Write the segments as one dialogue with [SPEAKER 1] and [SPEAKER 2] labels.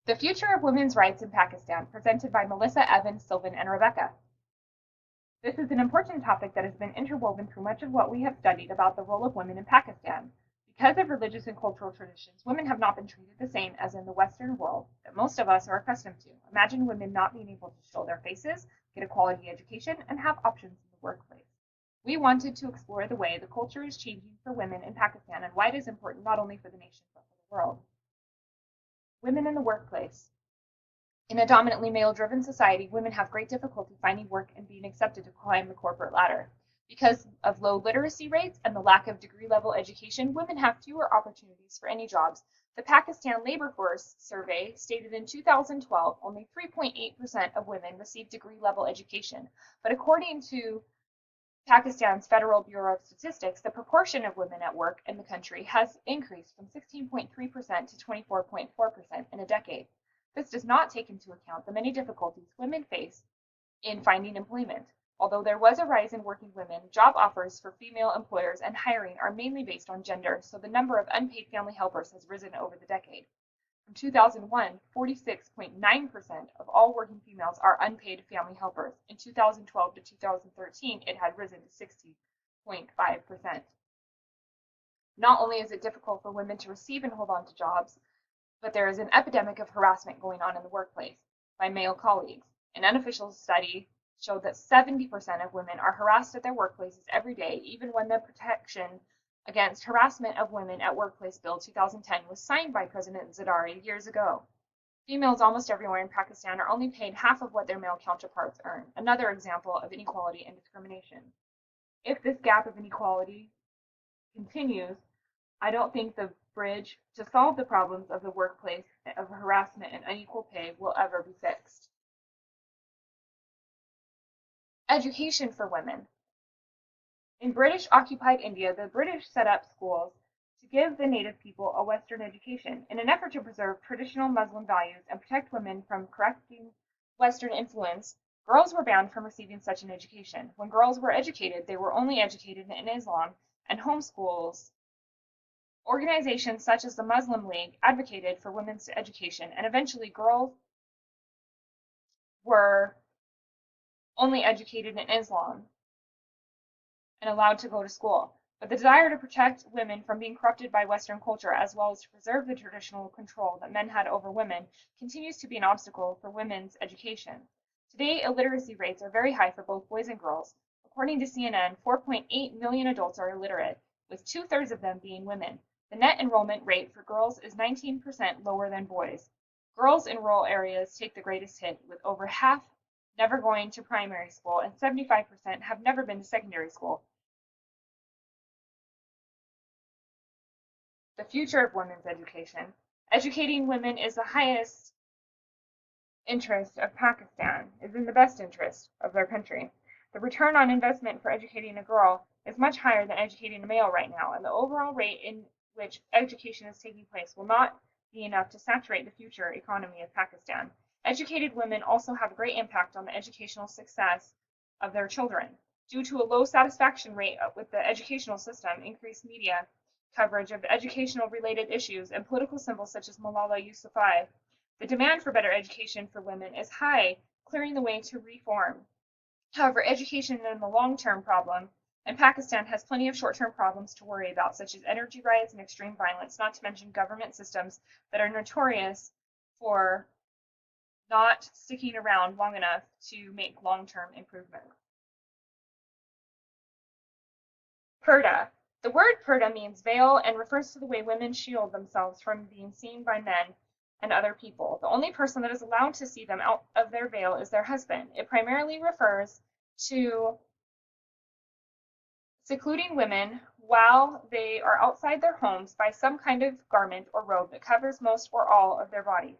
[SPEAKER 1] The Future of Women's Rights in Pakistan, presented by Melissa Evans, Sylvan, and Rebecca. This is an important topic that has been interwoven through much of what we have studied about the role of women in Pakistan. Because of religious and cultural traditions, women have not been treated the same as in the Western world that most of us are accustomed to. Imagine women not being able to show their faces, get a quality education, and have options in the workplace. We wanted to explore the way the culture is changing for women in Pakistan and why it is important not only for the nation but for the world. Women in the workplace. In a dominantly male-driven society, women have great difficulty finding work and being accepted to climb the corporate ladder. Because of low literacy rates and the lack of degree-level education, women have fewer opportunities for any jobs. The Pakistan Labor Force Survey stated in 2012 only 3.8% of women received degree-level education, but according to Pakistan's Federal Bureau of Statistics, the proportion of women at work in the country has increased from 16.3% to 24.4% in a decade. This does not take into account the many difficulties women face in finding employment. Although there was a rise in working women, job offers for female employers and hiring are mainly based on gender, so the number of unpaid family helpers has risen over the decade. From 2001, 46.9% of all working females are unpaid family helpers. In 2012 to 2013, it had risen to 60.5%. Not only is it difficult for women to receive and hold on to jobs, but there is an epidemic of harassment going on in the workplace by male colleagues. An unofficial study showed that 70% of women are harassed at their workplaces every day, even when the Protection Against Harassment of Women at Workplace Bill 2010 was signed by President Zardari years ago. Females almost everywhere in Pakistan are only paid half of what their male counterparts earn, another example of inequality and discrimination. If this gap of inequality continues, I don't think the bridge to solve the problems of the workplace of harassment and unequal pay will ever be fixed. Education for women. In British occupied India, the British set up schools to give the native people a Western education. In an effort to preserve traditional Muslim values and protect women from corrupting Western influence, girls were banned from receiving such an education. When girls were educated, they were only educated in Islam and homeschools. Organizations such as the Muslim League advocated for women's education, and eventually girls were only educated in Islam and allowed to go to school. But the desire to protect women from being corrupted by Western culture, as well as to preserve the traditional control that men had over women, continues to be an obstacle for women's education. Today, illiteracy rates are very high for both boys and girls. According to CNN, 4.8 million adults are illiterate, with two-thirds of them being women. The net enrollment rate for girls is 19% lower than boys. Girls in rural areas take the greatest hit, with over half never going to primary school and 75% have never been to secondary school. The future of women's education. Educating women is the highest interest of Pakistan, is in the best interest of their country. The return on investment for educating a girl is much higher than educating a male right now, and the overall rate in which education is taking place will not be enough to saturate the future economy of Pakistan. Educated women also have a great impact on the educational success of their children. Due to a low satisfaction rate with the educational system, increased media coverage of educational related issues, and political symbols such as Malala Yousafzai, the demand for better education for women is high, clearing the way to reform. However, education is a long-term problem, and Pakistan has plenty of short-term problems to worry about, such as energy riots and extreme violence, not to mention government systems that are notorious for not sticking around long enough to make long-term improvements. Purdah. The word purdah means veil and refers to the way women shield themselves from being seen by men and other people. The only person that is allowed to see them out of their veil is their husband. It primarily refers to secluding women while they are outside their homes by some kind of garment or robe that covers most or all of their body.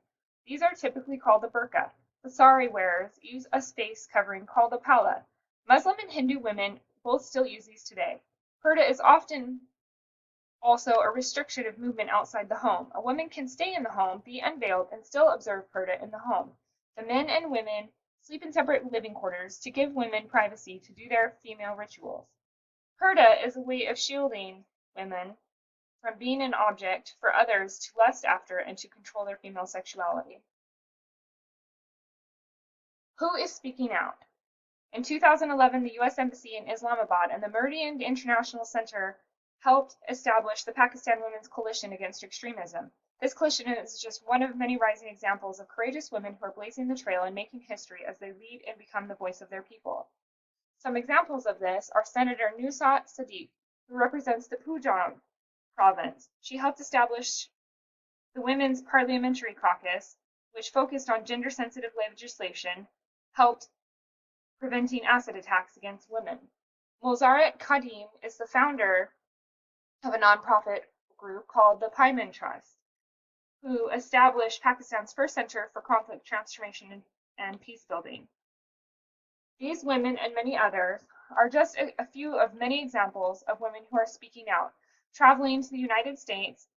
[SPEAKER 1] These are typically called the burqa. The sari wearers use a face covering called a palla. Muslim and Hindu women both still use these today. Purdah is often also a restriction of movement outside the home. A woman can stay in the home, be unveiled, and still observe purdah in the home. The men and women sleep in separate living quarters to give women privacy to do their female rituals. Purdah is a way of shielding women from being an object for others to lust after and to control their female sexuality. Who is speaking out? In 2011, the U.S. Embassy in Islamabad and the Meridian International Center helped establish the Pakistan Women's Coalition Against Extremism. This coalition is just one of many rising examples of courageous women who are blazing the trail and making history as they lead and become the voice of their people. Some examples of this are Senator Nusrat Sadiq, who represents the Punjab province. She helped establish the Women's Parliamentary Caucus, which focused on gender-sensitive legislation, helped preventing acid attacks against women. Mozarat Kadim is the founder of a nonprofit group called the Payman Trust, who established Pakistan's first center for conflict transformation and peace building. These women and many others are just a few of many examples of women who are speaking out, traveling to the United States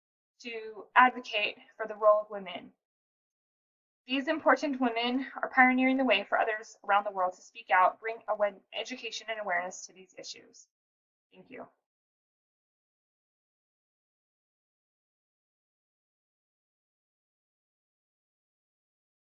[SPEAKER 1] to advocate for the role of women. These important women are pioneering the way for others around the world to speak out, bring education and awareness to these issues. Thank you.